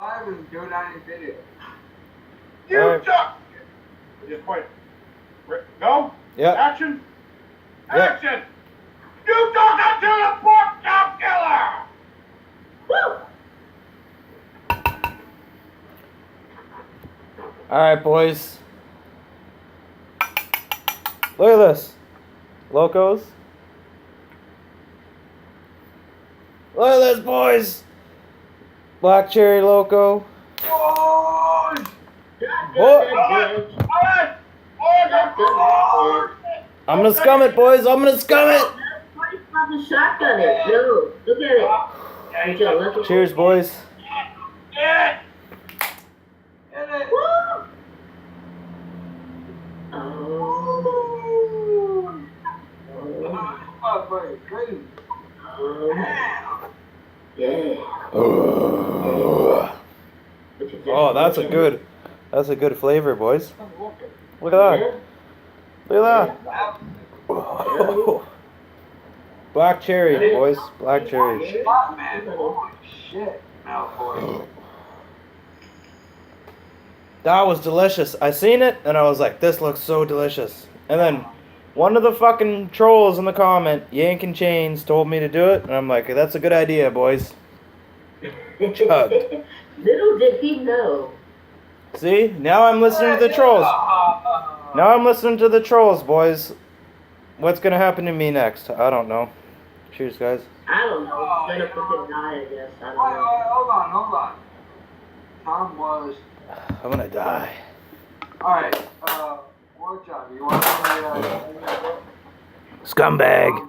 I was doing that in video. You duck! Just point. Go. Yep. Action. Yep. Action. You duck until the pork chop killer! Woo! Alright, boys. Look at this. Locos. Look at this, boys. Black cherry loco. Oh! I'm gonna scum it, boys. I'm gonna scum it. Shotgun it. No, look at it. Cheers, boys. Get it! Woo! Oh. Oh, buddy, crazy. Yeah. Oh, that's a good flavor, boys. Look at that. Look at that. Black cherry, boys. Black cherry. Hot, man. Holy shit. Now, boy. That was delicious. I seen it and I was like, this looks so delicious. And then one of the fucking trolls in the comment, Yankin Chains, told me to do it, and I'm like, that's a good idea, boys. Chugged. Little did he know. See? Now I'm listening to the trolls. Now I'm listening to the trolls, boys. What's gonna happen to me next? I don't know. Cheers, guys. I don't know. I'm gonna fucking die, I guess. I don't Wait, know. hold on. Tom was... I'm gonna die. Alright, War Job, you want to... Scumbag.